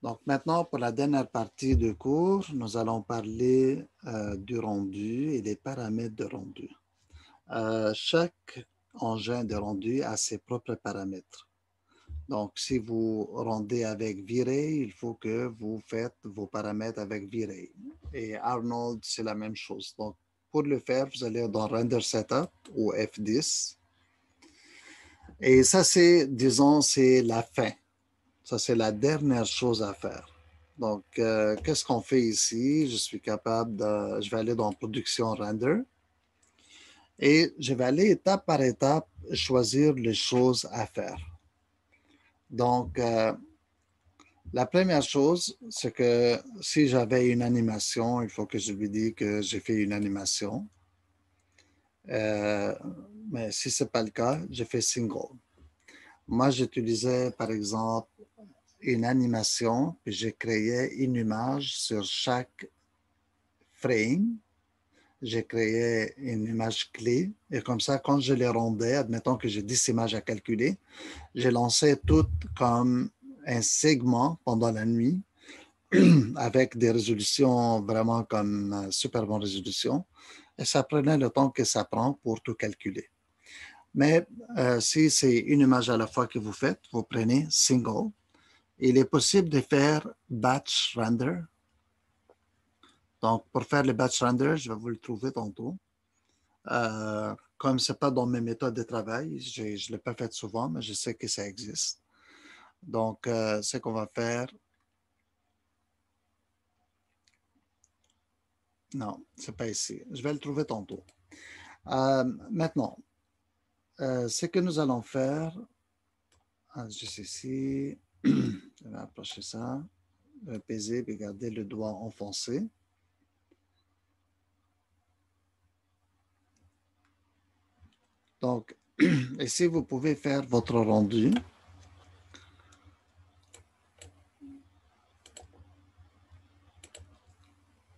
Donc maintenant, pour la dernière partie du cours, nous allons parler du rendu et des paramètres de rendu. Chaque engin de rendu a ses propres paramètres. Donc, si vous rendez avec V-Ray, il faut que vous faites vos paramètres avec V-Ray. Et Arnold, c'est la même chose. Donc, pour le faire, vous allez dans Render Setup ou F10. Et ça, c'est, disons, c'est la fin. Ça, c'est la dernière chose à faire. Donc, qu'est-ce qu'on fait ici? Je vais aller dans Production Render et je vais aller étape par étape choisir les choses à faire. Donc, la première chose, c'est que si j'avais une animation, il faut que je lui dise que j'ai fait une animation. Euh, mais si ce n'est pas le cas, je fais single. Moi, j'utilisais par exemple une animation, puis j'ai créé une image sur chaque frame. J'ai créé une image clé et comme ça, quand je les rendais, admettons que j'ai 10 images à calculer, j'ai lancé toutes comme un segment pendant la nuit avec des résolutions vraiment comme super bonne résolution. Et ça prenait le temps que ça prend pour tout calculer. Mais si c'est une image à la fois que vous faites, vous prenez single. Il est possible de faire batch render. Donc, pour faire le batch render, je vais vous le trouver tantôt. Comme ce n'est pas dans mes méthodes de travail, je ne l'ai pas fait souvent, mais je sais que ça existe. Donc, ce qu'on va faire, non, ce n'est pas ici. Je vais le trouver tantôt. Maintenant, ce que nous allons faire, juste ici, je vais approcher ça, peser et garder le doigt enfoncé. Donc, ici, vous pouvez faire votre rendu.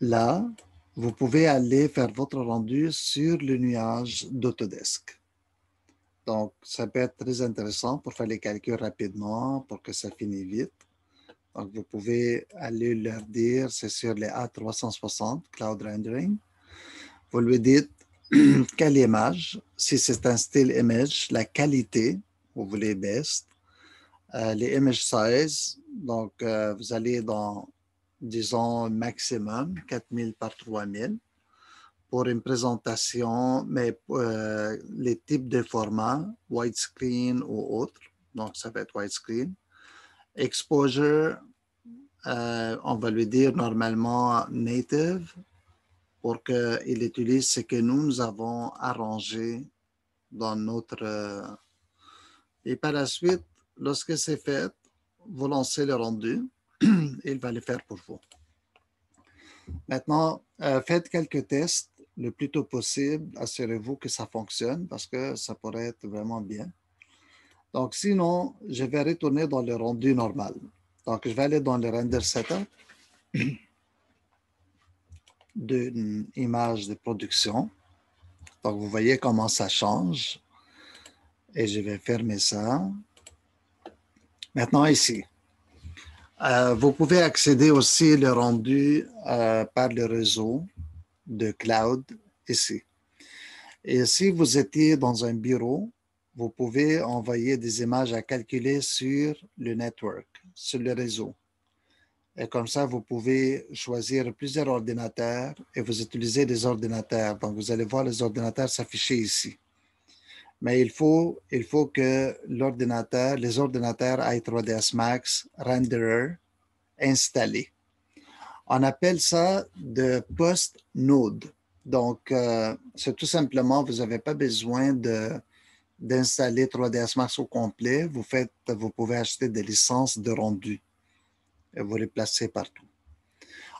Là, vous pouvez aller faire votre rendu sur le nuage d'Autodesk. Donc, ça peut être très intéressant pour faire les calculs rapidement, pour que ça finisse vite. Donc, vous pouvez aller leur dire, c'est sur les A360, Cloud Rendering. Vous lui dites quelle image, si c'est un style image, la qualité, vous voulez best, les image size, donc vous allez dans, disons, maximum, 4000 par 3000 pour une présentation, mais les types de formats, widescreen ou autre, donc ça va être widescreen. Exposure, on va lui dire normalement native pour qu'il utilise ce que nous avons arrangé dans notre... et par la suite, lorsque c'est fait, vous lancez le rendu, il va le faire pour vous. Maintenant, faites quelques tests le plus tôt possible. Assurez-vous que ça fonctionne parce que ça pourrait être vraiment bien. Donc, sinon, je vais retourner dans le rendu normal. Donc, je vais aller dans le render setup d'une image de production. Donc, vous voyez comment ça change. Et je vais fermer ça. Maintenant, ici. Vous pouvez accéder aussi le rendu par le réseau de cloud ici. Et si vous étiez dans un bureau, vous pouvez envoyer des images à calculer sur le network, sur le réseau. Et comme ça, vous pouvez choisir plusieurs ordinateurs et vous utilisez des ordinateurs. Donc, vous allez voir les ordinateurs s'afficher ici. Mais il faut que les ordinateurs i3ds Max Renderer installés. On appelle ça de post-node. Donc, c'est tout simplement, vous n'avez pas besoin d'installer 3ds Max au complet. Vous pouvez acheter des licences de rendu et vous les placer partout.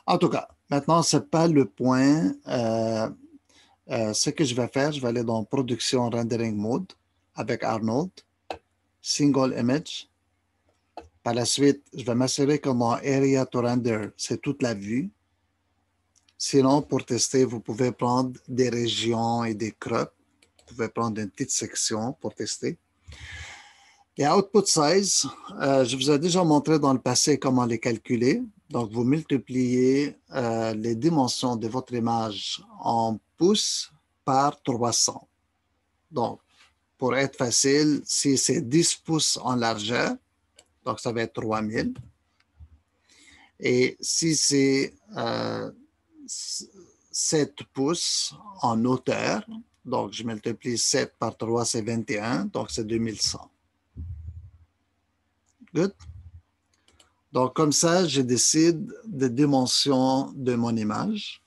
En tout cas, maintenant, ce n'est pas le point. Ce que je vais faire, je vais aller dans Production Rendering Mode avec Arnold, Single Image. Par la suite, je vais m'assurer que mon Area to Render, c'est toute la vue. Sinon, pour tester, vous pouvez prendre des régions et des crops. Vous pouvez prendre une petite section pour tester. Les output size, je vous ai déjà montré dans le passé comment les calculer. Donc, vous multipliez les dimensions de votre image en pouces par 300. Donc, pour être facile, si c'est 10 pouces en largeur, donc ça va être 3000. Et si c'est 7 pouces en hauteur, donc je multiplie 7 par 3, c'est 21, donc c'est 2100. Good? Donc, comme ça, je décide des dimensions de mon image.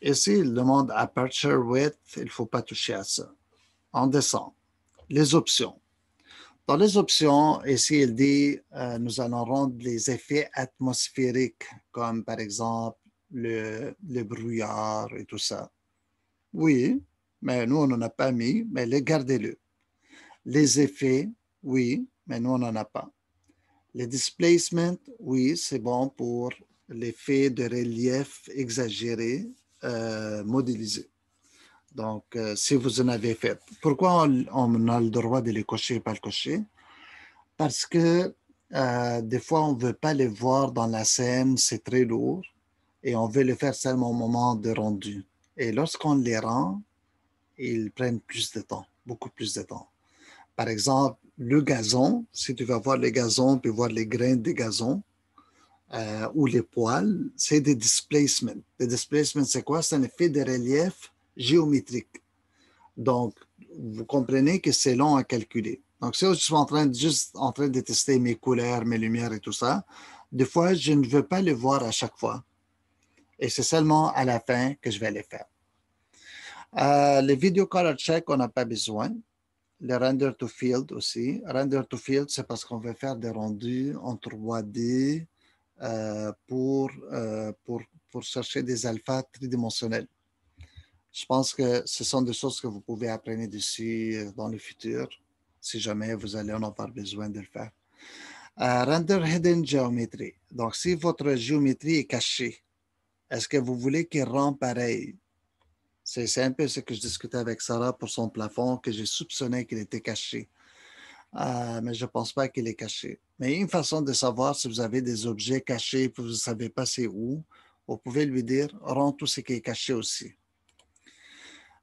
Ici, il demande Aperture Width, il ne faut pas toucher à ça. On descend. Les options. Dans les options, ici, il dit nous allons rendre les effets atmosphériques, comme par exemple le brouillard et tout ça. Oui, mais nous, on n'en a pas mis, mais gardez-le. Les effets, oui, mais nous, on n'en a pas. Les displacements, oui, c'est bon pour l'effet de relief exagéré modélisé. Donc, si vous en avez fait. Pourquoi on a le droit de les cocher et pas le cocher? Parce que des fois, on ne veut pas les voir dans la scène, c'est très lourd, et on veut le faire seulement au moment de rendu. Et lorsqu'on les rend, ils prennent plus de temps, beaucoup plus de temps. Par exemple, le gazon, si tu vas voir les gazons puis voir les grains des gazons ou les poils, c'est des displacements. Les displacements, c'est quoi? C'est un effet de relief géométrique. Donc, vous comprenez que c'est long à calculer. Donc, si je suis juste en train de tester mes couleurs, mes lumières et tout ça, des fois, je ne veux pas les voir à chaque fois. Et c'est seulement à la fin que je vais les faire. Les video color check, on n'a pas besoin. Le render to field aussi. Render to field, c'est parce qu'on veut faire des rendus en 3D pour chercher des alphas tridimensionnels. Je pense que ce sont des choses que vous pouvez apprendre dessus dans le futur, si jamais vous allez en avoir besoin de le faire. Render hidden geometry. Donc, si votre géométrie est cachée, est-ce que vous voulez qu'il rende pareil? C'est un peu ce que je discutais avec Sarah pour son plafond, que j'ai soupçonné qu'il était caché. Mais je ne pense pas qu'il est caché. Mais une façon de savoir si vous avez des objets cachés et que vous ne savez pas c'est où, vous pouvez lui dire, rends tout ce qui est caché aussi.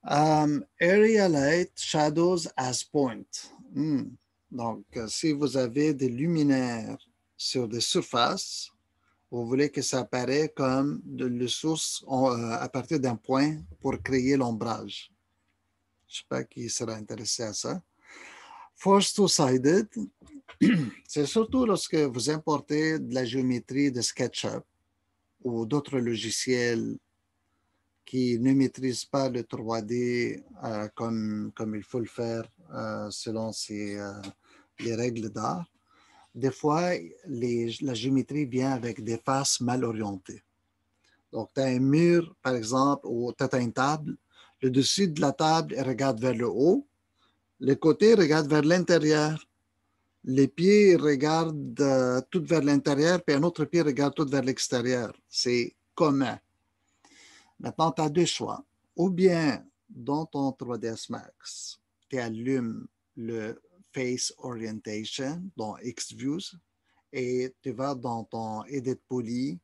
Area light shadows as point. Donc, si vous avez des luminaires sur des surfaces, vous voulez que ça apparaisse comme le source à partir d'un point pour créer l'ombrage. Je ne sais pas qui sera intéressé à ça. Force two-sided, c'est surtout lorsque vous importez de la géométrie de SketchUp ou d'autres logiciels qui ne maîtrisent pas le 3D comme il faut le faire selon les règles d'art. Des fois, la géométrie vient avec des faces mal orientées. Donc, tu as un mur, par exemple, ou tu as une table. Le dessus de la table regarde vers le haut. Les côtés regardent vers l'intérieur. Les pieds regardent tout vers l'intérieur, puis un autre pied regarde tout vers l'extérieur. C'est commun. Maintenant, tu as deux choix. Ou bien, dans ton 3ds Max, tu allumes le Face Orientation dans Xviews et tu vas dans ton Edit Poly,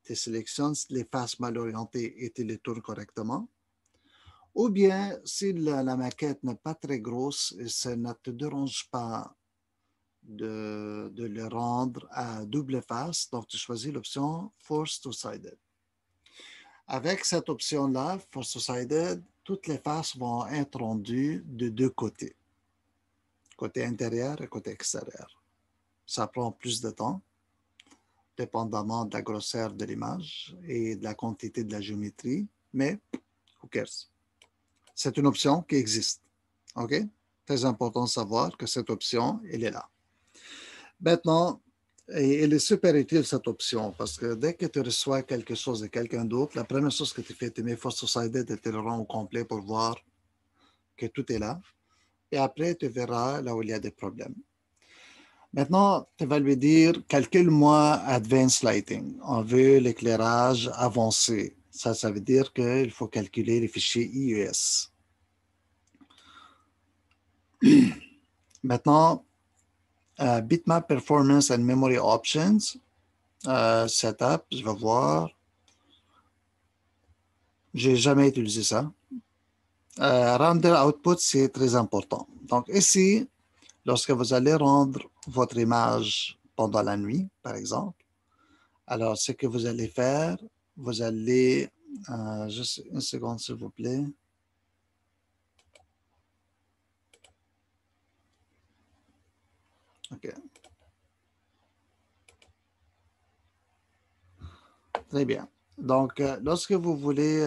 tu sélectionnes les faces mal orientées et tu les tournes correctement. Ou bien, si la maquette n'est pas très grosse et ça ne te dérange pas de le rendre à double face, donc tu choisis l'option Force Two-Sided. Avec cette option-là, Force Two-Sided, toutes les faces vont être rendues de deux côtés, côté intérieur et côté extérieur. Ça prend plus de temps, dépendamment de la grosseur de l'image et de la quantité de la géométrie, mais who cares? C'est une option qui existe. OK? Très important de savoir que cette option, elle est là. Maintenant, elle est super utile, cette option, parce que dès que tu reçois quelque chose de quelqu'un d'autre, la première chose que tu fais, tu mets Force Two-Sided et tu le rends au complet pour voir que tout est là. Et après, tu verras là où il y a des problèmes. Maintenant, tu vas lui dire, calcule-moi Advanced Lighting. On veut l'éclairage avancé. Ça veut dire qu'il faut calculer les fichiers IES. Maintenant, Bitmap Performance and Memory Options, Setup, je vais voir. J'ai jamais utilisé ça. Render Output, c'est très important. Donc ici, lorsque vous allez rendre votre image pendant la nuit, par exemple, alors ce que vous allez faire, vous allez, juste une seconde s'il vous plaît. OK. Très bien. Donc, lorsque vous voulez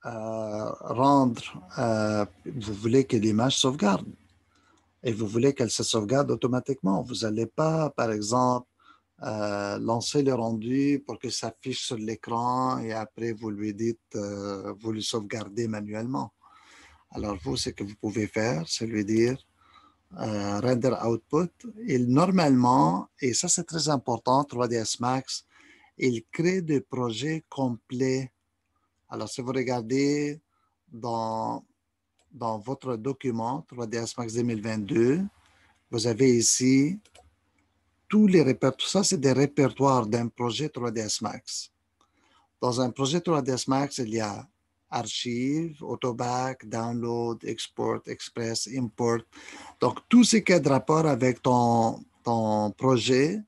rendre, vous voulez que l'image sauvegarde et vous voulez qu'elle se sauvegarde automatiquement. Vous n'allez pas, par exemple, lancer le rendu pour que ça affiche sur l'écran et après vous lui dites, vous le sauvegardez manuellement. Alors, vous, ce que vous pouvez faire, c'est lui dire render output. Et normalement, et ça c'est très important, 3ds Max, il crée des projets complets. Alors, si vous regardez dans, dans votre document 3ds Max 2022, vous avez ici tous les répertoires. Tout ça, c'est des répertoires d'un projet 3ds Max. Dans un projet 3ds Max, il y a archive, autoback, download, export, express, import. Donc, tout ce qui a de rapport avec ton projet,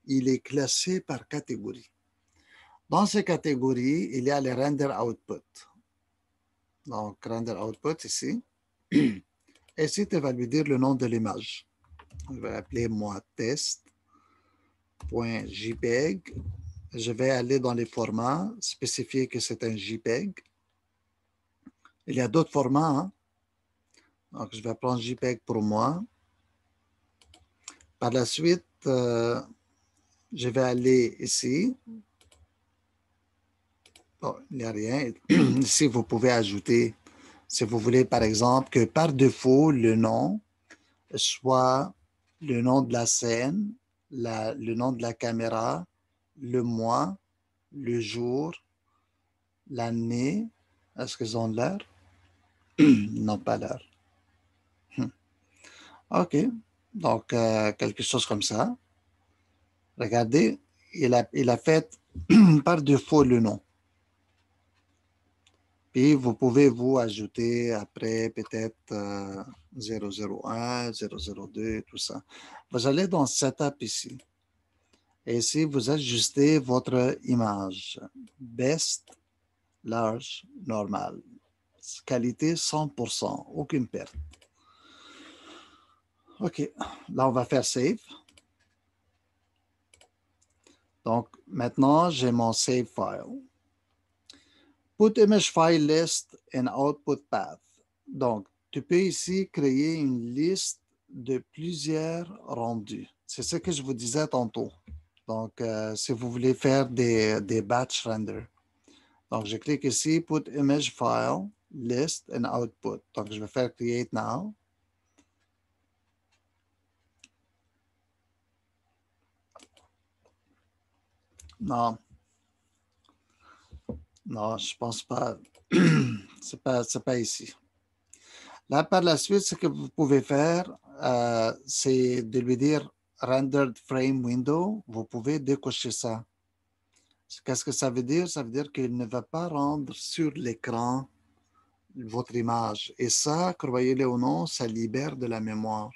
il est classé par catégorie. Dans ces catégories, il y a les render output. Donc, render output ici. Et ici, tu vas lui dire le nom de l'image. Je vais appeler moi test.jpeg. Je vais aller dans les formats, spécifier que c'est un JPEG. Il y a d'autres formats. Hein? Donc, je vais prendre JPEG pour moi. Par la suite, je vais aller ici. Bon, il n'y a rien. Ici, vous pouvez ajouter, si vous voulez, par exemple, que par défaut, le nom soit le nom de la scène, le nom de la caméra, le mois, le jour, l'année. Est-ce qu'ils ont l'heure? Ils n'ont pas l'heure. OK. Donc, quelque chose comme ça. Regardez, il a fait par défaut le nom. Puis, vous pouvez vous ajouter après peut-être 001, 002, tout ça. Vous allez dans Setup ici. Et ici, vous ajustez votre image. Best, large, normal. Qualité 100%, aucune perte. OK. Là, on va faire Save. Donc, maintenant, j'ai mon Save File. Put image file list and output path. Donc, tu peux ici créer une liste de plusieurs rendus. C'est ce que je vous disais tantôt. Donc, si vous voulez faire des batch render. Donc, je clique ici, Put image file list and output. Donc, je vais faire Create now. Non, non, je pense pas. C'est pas ici. Là, par la suite, ce que vous pouvez faire, c'est de lui dire Rendered Frame Window. Vous pouvez décocher ça. Qu'est-ce que ça veut dire? Ça veut dire qu'il ne va pas rendre sur l'écran votre image. Et ça, croyez-le ou non, ça libère de la mémoire.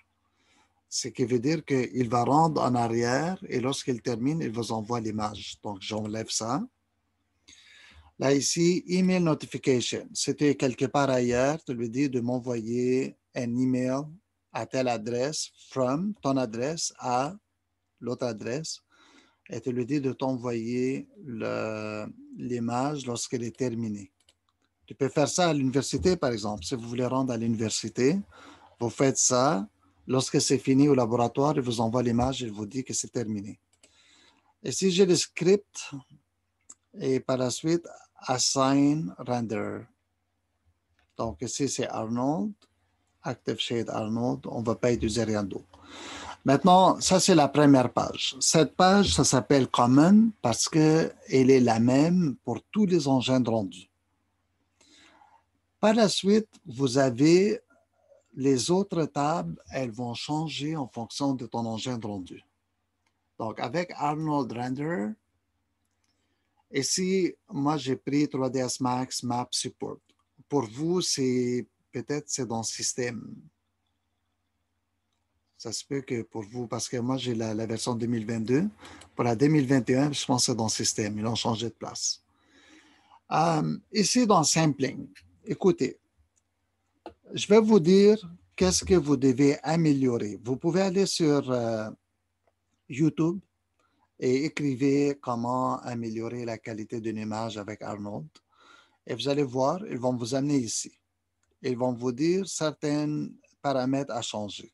Ce qui veut dire qu'il va rendre en arrière et lorsqu'il termine, il vous envoie l'image. Donc, j'enlève ça. Là, ici, email notification. C'était quelque part ailleurs, tu lui dis de m'envoyer un email à telle adresse, from ton adresse à l'autre adresse, et tu lui dis de t'envoyer l'image lorsqu'elle est terminée. Tu peux faire ça à l'université, par exemple. Si vous voulez rendre à l'université, vous faites ça. Lorsque c'est fini au laboratoire, il vous envoie l'image, il vous dit que c'est terminé. Et si j'ai le script, et par la suite, assign render. Donc ici, c'est Arnold, Active Shade Arnold. On ne va pas utiliser rien d'autre. Maintenant, ça, c'est la première page. Cette page, ça s'appelle Common parce qu'elle est la même pour tous les engins de rendu. Par la suite, vous avez Les autres tables, elles vont changer en fonction de ton engin de rendu. Donc, avec Arnold Render, ici, moi, j'ai pris 3ds Max Map Support. Pour vous, c'est peut-être c'est dans le système. Ça se peut que pour vous, parce que moi, j'ai la version 2022. Pour la 2021, je pense que c'est dans le système. Ils ont changé de place. Ici, dans Sampling, écoutez, je vais vous dire qu'est-ce que vous devez améliorer. Vous pouvez aller sur YouTube et écrivez comment améliorer la qualité d'une image avec Arnold. Et vous allez voir, ils vont vous amener ici. Ils vont vous dire certains paramètres à changer.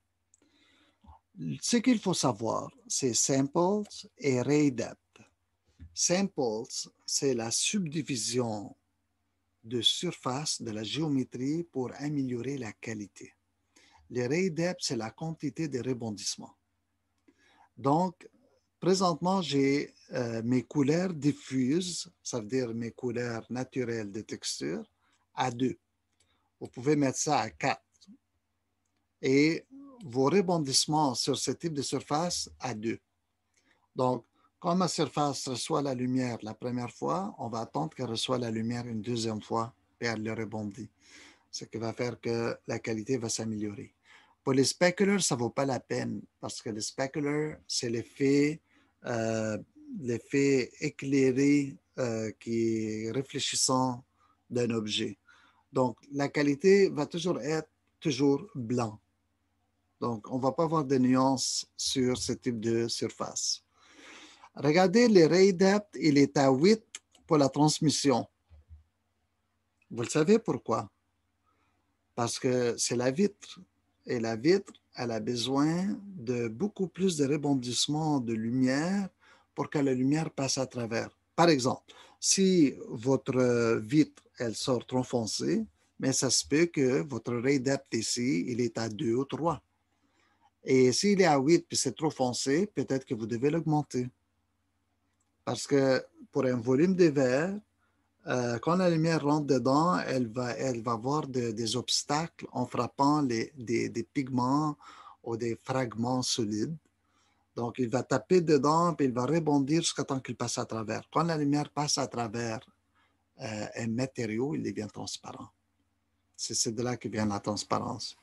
Ce qu'il faut savoir, c'est Samples et Ray Depth. Samples, c'est la subdivision de surface de la géométrie pour améliorer la qualité. Les Ray Depth, c'est la quantité de rebondissements. Donc, présentement, j'ai mes couleurs diffuses, ça veut dire mes couleurs naturelles de texture, à 2. Vous pouvez mettre ça à 4. Et vos rebondissements sur ce type de surface à 2. Donc, quand ma surface reçoit la lumière la première fois, on va attendre qu'elle reçoive la lumière une deuxième fois et elle le rebondit. Ce qui va faire que la qualité va s'améliorer. Pour les speculars, ça ne vaut pas la peine parce que le specular, c'est l'effet éclairé qui est réfléchissant d'un objet. Donc, la qualité va toujours être toujours blanc. Donc, on ne va pas avoir de nuances sur ce type de surface. Regardez le ray depth, il est à 8 pour la transmission. Vous le savez pourquoi? Parce que c'est la vitre. Et la vitre, elle a besoin de beaucoup plus de rebondissements de lumière pour que la lumière passe à travers. Par exemple, si votre vitre, elle sort trop foncée, mais ça se peut que votre ray depth ici, il est à 2 ou 3. Et s'il est à 8 puis c'est trop foncé, peut-être que vous devez l'augmenter. Parce que pour un volume de verre, quand la lumière rentre dedans, elle va avoir des obstacles en frappant des pigments ou des fragments solides. Donc, il va taper dedans, puis il va rebondir jusqu'à temps qu'il passe à travers. Quand la lumière passe à travers un matériau, il devient transparent. C'est de là que vient la transparence.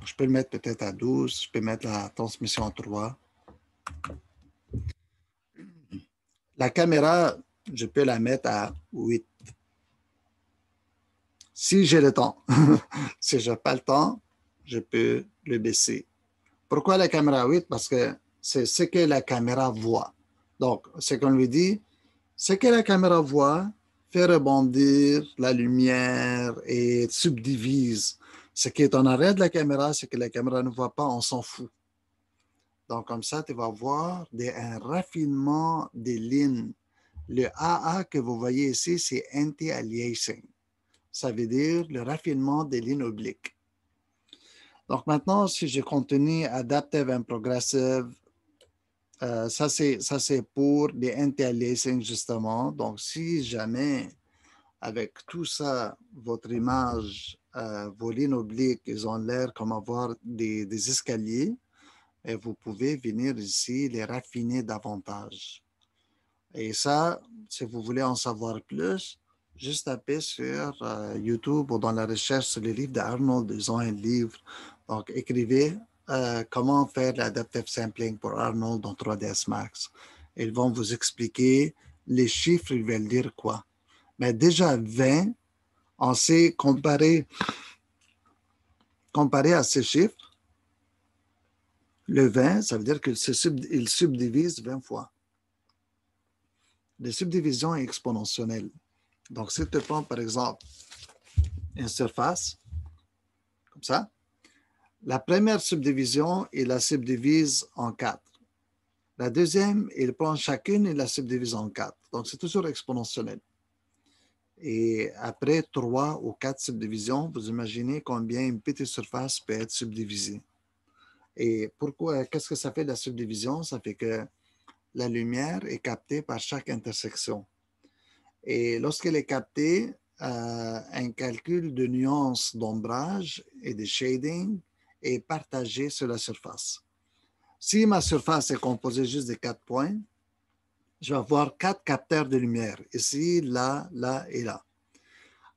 Je peux le mettre peut-être à 12, je peux mettre la transmission à 3. La caméra, je peux la mettre à 8. Si j'ai le temps. Si je n'ai pas le temps, je peux le baisser. Pourquoi la caméra 8? Parce que c'est ce que la caméra voit. Donc, ce qu'on lui dit, ce que la caméra voit fait rebondir la lumière et subdivise. Ce qui est en arrière de la caméra, c'est que la caméra ne voit pas, on s'en fout. Donc, comme ça, tu vas voir un raffinement des lignes. Le AA que vous voyez ici, c'est anti-aliasing. Ça veut dire le raffinement des lignes obliques. Donc maintenant, si je continue Adaptive and Progressive, ça c'est pour les anti-aliasing justement. Donc si jamais avec tout ça, votre image, vos lignes obliques, ils ont l'air comme avoir des escaliers, et vous pouvez venir ici les raffiner davantage. Et ça, si vous voulez en savoir plus, juste tapez sur YouTube ou dans la recherche sur les livres d'Arnold, ils ont un livre. Donc, écrivez comment faire l'adaptive sampling pour Arnold dans 3ds Max. Ils vont vous expliquer les chiffres, ils veulent dire quoi. Mais déjà 20, on sait comparer à ces chiffres. Le 20, ça veut dire qu'il subdivise 20 fois. Les subdivisions exponentielles. Donc, si tu prends, par exemple, une surface, comme ça, la première subdivision, il la subdivise en 4. La deuxième, il prend chacune et la subdivise en 4. Donc, c'est toujours exponentiel. Et après 3 ou 4 subdivisions, vous imaginez combien une petite surface peut être subdivisée. Et pourquoi, qu'est-ce que ça fait la subdivision? Ça fait que la lumière est captée par chaque intersection. Et lorsqu'elle est captée, un calcul de nuances d'ombrage et de shading est partagé sur la surface. Si ma surface est composée juste de 4 points, je vais avoir 4 capteurs de lumière, ici, là, là et là.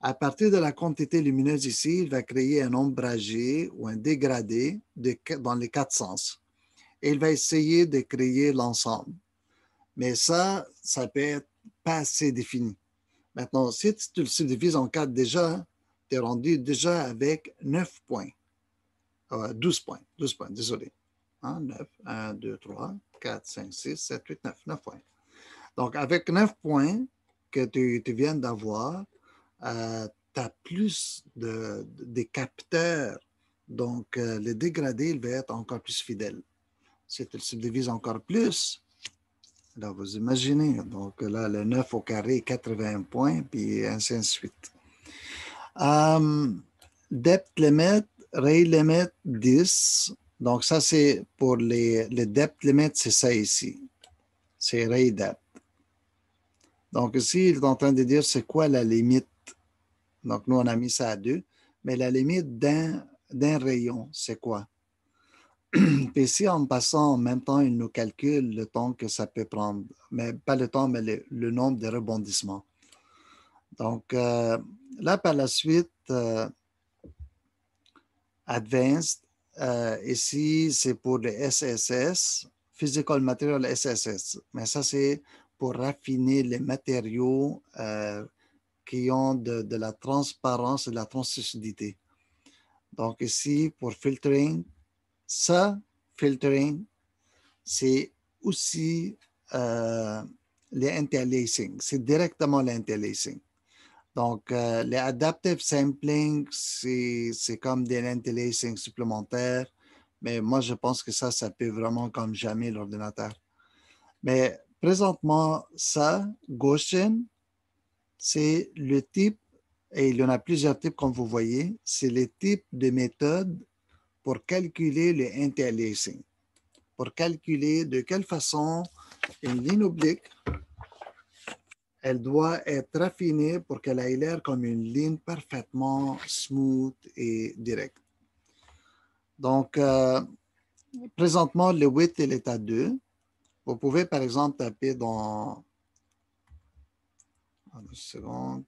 À partir de la quantité lumineuse ici, il va créer un ombragé ou un dégradé dans les 4 sens. Et il va essayer de créer l'ensemble. Mais ça peut être pas assez défini. Maintenant, si tu le subdivises en 4 déjà, tu es rendu déjà avec 9 points. 12 points, désolé. 9, 1, 2, 3, 4, 5, 6, 7, 8, 9, 9 points. Donc, avec 9 points que tu viens d'avoir, tu as plus de capteurs. Donc, le dégradé, il va être encore plus fidèle. Si tu le subdivises encore plus, là, vous imaginez. Donc, là, le 9 au carré, 80 points, puis ainsi de suite. Depth limit, ray limit, 10. Donc, ça, c'est pour les depth limit, c'est ça ici. C'est ray depth. Donc, ici, il est en train de dire c'est quoi la limite. Donc, nous, on a mis ça à 2. Mais la limite d'un rayon, c'est quoi? Puis ici, en passant en même temps, il nous calcule le temps que ça peut prendre. Mais pas le temps, mais le nombre de rebondissements. Donc, là, par la suite, Advanced, ici, c'est pour le SSS, Physical Material SSS. Mais ça, c'est pour raffiner les matériaux qui ont de la transparence et de la translucidité. Donc ici, pour filtering, filtering, c'est aussi les interlacing. C'est directement l'interlacing. Donc, les adaptive sampling, c'est comme des interlacing supplémentaires, mais moi, je pense que ça peut vraiment comme jamais l'ordinateur. Mais présentement, ça, Gaussian, c'est le type, et il y en a plusieurs types comme vous voyez, c'est le type de méthode pour calculer le interlacing, pour calculer de quelle façon une ligne oblique, elle doit être raffinée pour qu'elle ait l'air comme une ligne parfaitement smooth et directe. Donc, présentement, le width, il est à 2. Vous pouvez, par exemple, taper dans... Une seconde.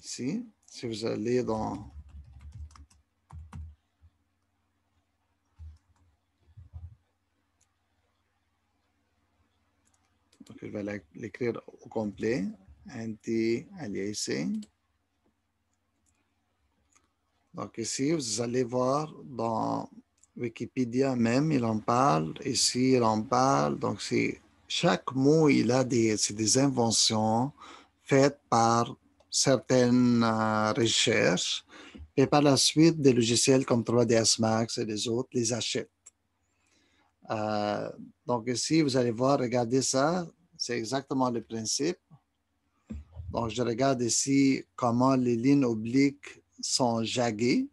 Ici, si vous allez dans... Donc, je vais l'écrire au complet. Anti-aliasing. Donc, ici, vous allez voir dans Wikipédia même, il en parle. Ici, il en parle. Donc, chaque mot, il a des inventions faites par certaines recherches. Et par la suite, des logiciels comme 3ds Max et les autres les achètent. Donc, ici, vous allez voir, regardez ça. C'est exactement le principe. Donc, je regarde ici comment les lignes obliques sont jaggées.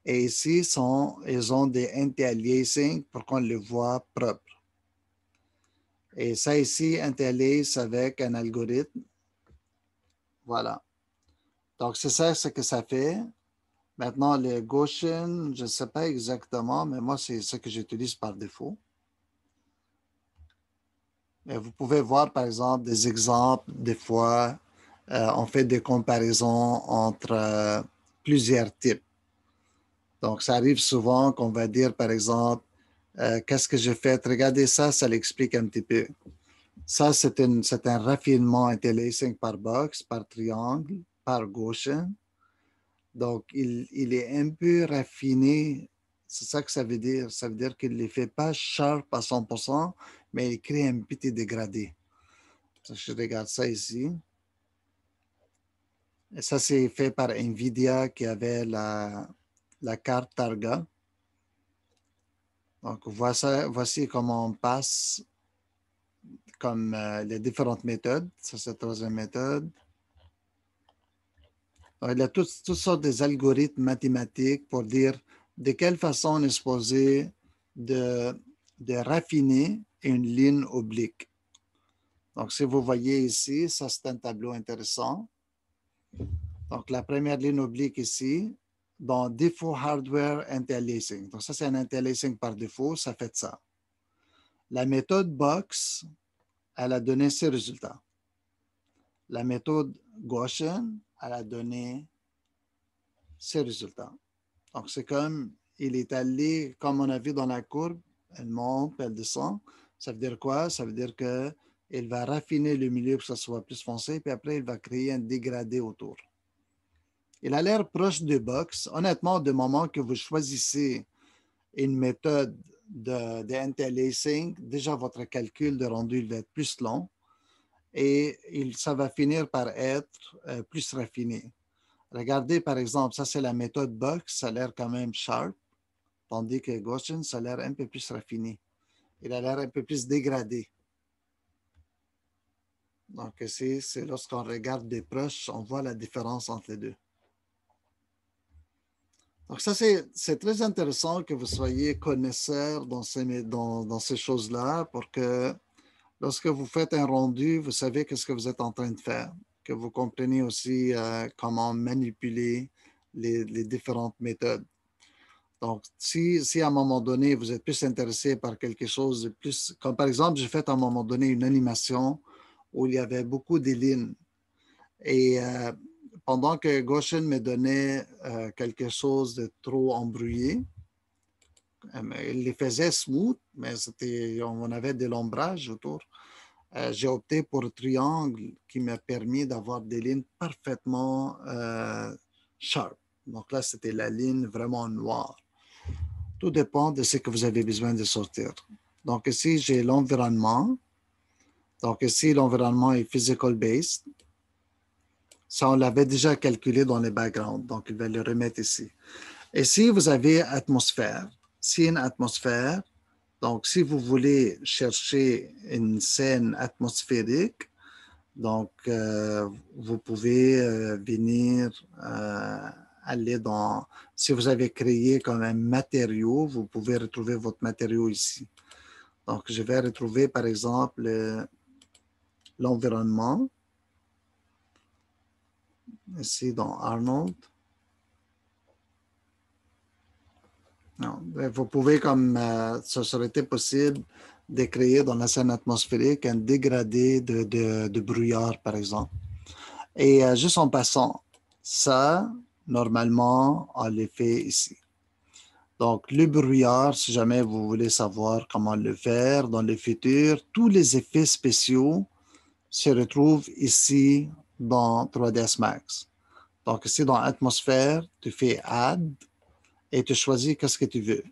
Et ici, ils ont des anti-aliasing pour qu'on le voit propre. Et ça ici, anti-alias avec un algorithme. Voilà. Donc, c'est ça ce que ça fait. Maintenant, le Gaussian, je ne sais pas exactement, mais moi, c'est ce que j'utilise par défaut. Et vous pouvez voir, par exemple, des exemples. Des fois, on fait des comparaisons entre plusieurs types. Donc, ça arrive souvent qu'on va dire, par exemple, qu'est-ce que j'ai fait? Regardez ça, ça l'explique un petit peu. Ça, c'est un raffinement interlacing par box, par triangle, par Gaussian. Donc, il est un peu raffiné. C'est ça que ça veut dire. Ça veut dire qu'il ne les fait pas sharp à 100%, mais il crée un petit dégradé. Je regarde ça ici. Et ça, c'est fait par NVIDIA qui avait la carte Targa. Donc, voici comment on passe comme les différentes méthodes. Ça, c'est la troisième méthode. Donc, il y a toutes sortes d'algorithmes mathématiques pour dire de quelle façon on est supposé de raffiner une ligne oblique. Donc, si vous voyez ici, ça, c'est un tableau intéressant. Donc, la première ligne oblique ici, dans Default Hardware Interlacing. Donc, ça, c'est un interlacing par défaut, ça fait ça. La méthode Box, elle a donné ces résultats. La méthode Gaussian, elle a donné ces résultats. Donc, c'est comme, il est allé, comme on a vu dans la courbe, elle monte, elle descend. Ça veut dire quoi? Ça veut dire qu'il va raffiner le milieu pour que ça soit plus foncé, puis après, il va créer un dégradé autour. Il a l'air proche de Box. Honnêtement, du moment que vous choisissez une méthode d'interlacing, déjà votre calcul de rendu il va être plus long et ça va finir par être plus raffiné. Regardez, par exemple, ça c'est la méthode Box, ça a l'air quand même sharp, tandis que Gaussian, ça a l'air un peu plus raffiné. Il a l'air un peu plus dégradé. Donc, c'est lorsqu'on regarde des proches, on voit la différence entre les deux. Donc, ça, c'est très intéressant que vous soyez connaisseur dans ces choses-là pour que lorsque vous faites un rendu, vous savez ce que vous êtes en train de faire, que vous comprenez aussi comment manipuler les différentes méthodes. Donc, si à un moment donné, vous êtes plus intéressé par quelque chose de plus, comme par exemple, j'ai fait à un moment donné une animation où il y avait beaucoup de lignes. Et pendant que Gaussian me donnait quelque chose de trop embrouillé, il les faisait smooth, mais on avait de l'ombrage autour. J'ai opté pour un triangle qui m'a permis d'avoir des lignes parfaitement sharp. Donc là, c'était la ligne vraiment noire. Tout dépend de ce que vous avez besoin de sortir. Donc ici, j'ai l'environnement. Donc ici, l'environnement est physical based. Ça, on l'avait déjà calculé dans les backgrounds. Donc, il va le remettre ici. Et si vous avez atmosphère, si une atmosphère, donc si vous voulez chercher une scène atmosphérique, donc vous pouvez venir aller dans, si vous avez créé comme un matériau, vous pouvez retrouver votre matériau ici. Donc, je vais retrouver par exemple l'environnement, ici dans Arnold. Non. Vous pouvez, comme ça aurait été possible, de créer dans la scène atmosphérique un dégradé de brouillard, par exemple. Et juste en passant, ça, normalement, on le fait ici. Donc, le brouillard, si jamais vous voulez savoir comment le faire dans le futur, tous les effets spéciaux se retrouvent ici dans 3ds Max. Donc, ici dans Atmosphère, tu fais Add et tu choisis qu'est-ce que tu veux.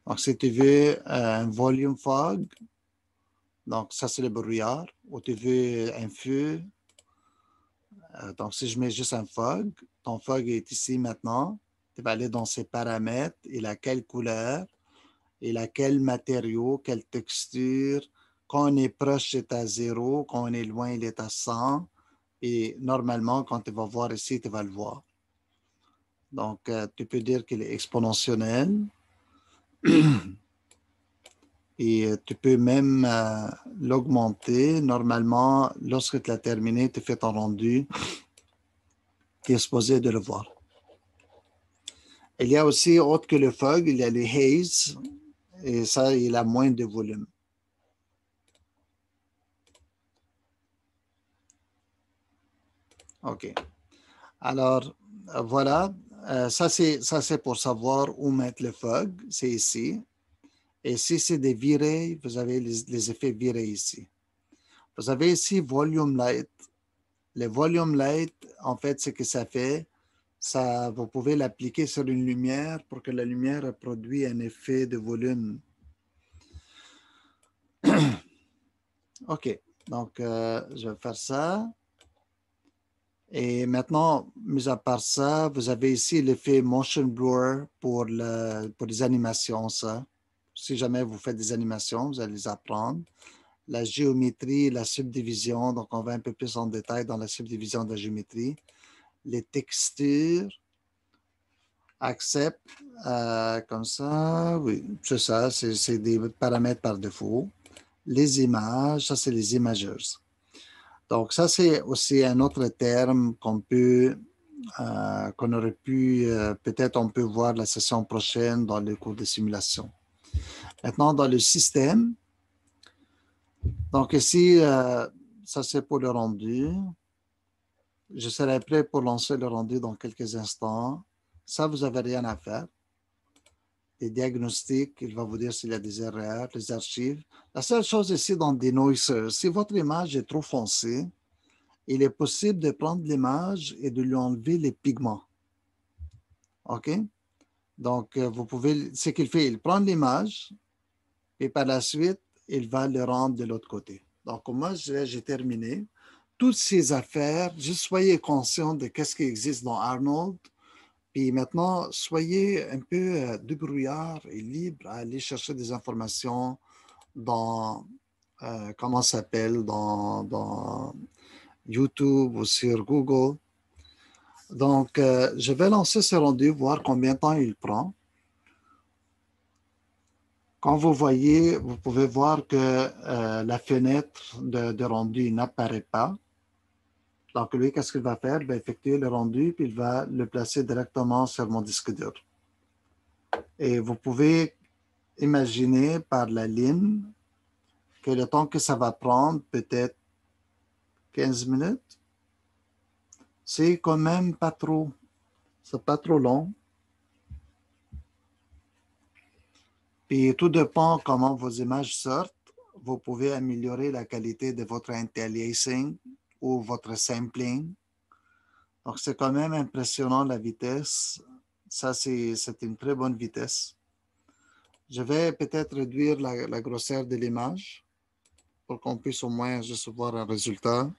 Donc, si tu veux un volume fog, donc ça c'est le brouillard, ou tu veux un feu, donc si je mets juste un fog, ton fog est ici maintenant, tu vas aller dans ses paramètres, il a quelle couleur, il a quel matériau, quelle texture, quand on est proche, c'est à 0, quand on est loin, il est à 100, et normalement, quand tu vas voir ici, tu vas le voir. Donc, tu peux dire qu'il est exponentiel. Et tu peux même l'augmenter. Normalement, lorsque tu l'as terminé, tu fais ton rendu, tu es supposé de le voir. Il y a aussi, autre que le fog, il y a le haze, et ça, il a moins de volume. OK. Alors, voilà. Ça, c'est pour savoir où mettre le fog. C'est ici. Et si c'est des virées, vous avez les effets virés ici. Vous avez ici Volume Light. Le Volume Light, en fait, ce que ça fait, ça, vous pouvez l'appliquer sur une lumière pour que la lumière produise un effet de volume. OK. Donc, je vais faire ça. Et maintenant, mis à part ça, vous avez ici l'effet Motion Blur pour les animations, ça. Si jamais vous faites des animations, vous allez les apprendre. La géométrie, la subdivision, donc on va un peu plus en détail dans la subdivision de la géométrie. Les textures, accepte comme ça, oui, c'est ça, c'est des paramètres par défaut. Les images, ça c'est les imagers. Donc ça c'est aussi un autre terme qu'on peut qu'on aurait pu, peut-être on peut voir la session prochaine dans le cours de simulation. Maintenant, dans le système, donc ici, ça c'est pour le rendu. Je serai prêt pour lancer le rendu dans quelques instants. Ça, vous n'avez rien à faire. Les diagnostics, il va vous dire s'il y a des erreurs, les archives. La seule chose ici dans Denoiser, si votre image est trop foncée, il est possible de prendre l'image et de lui enlever les pigments. OK? Donc, vous pouvez, ce qu'il fait, il prend l'image et par la suite, il va le rendre de l'autre côté. Donc, moi, j'ai terminé. Toutes ces affaires, juste soyez conscient de ce qui existe dans Arnold. Puis maintenant, soyez un peu débrouillard et libre à aller chercher des informations dans, comment ça s'appelle, dans YouTube ou sur Google. Donc, je vais lancer ce rendu, voir combien de temps il prend. Quand vous voyez, vous pouvez voir que la fenêtre de rendu n'apparaît pas. Donc, lui, qu'est-ce qu'il va faire? Il va effectuer le rendu, puis il va le placer directement sur mon disque dur. Et vous pouvez imaginer par la ligne que le temps que ça va prendre, peut-être 15 minutes, c'est quand même pas trop. C'est pas trop long. Puis tout dépend comment vos images sortent. Vous pouvez améliorer la qualité de votre anti-aliasing ou votre sampling. Donc, c'est quand même impressionnant la vitesse. Ça, c'est une très bonne vitesse. Je vais peut-être réduire la grosseur de l'image pour qu'on puisse au moins juste voir un résultat.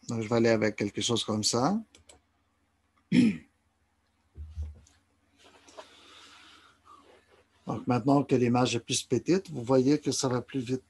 Donc, je vais aller avec quelque chose comme ça. Donc, maintenant que l'image est plus petite, vous voyez que ça va plus vite.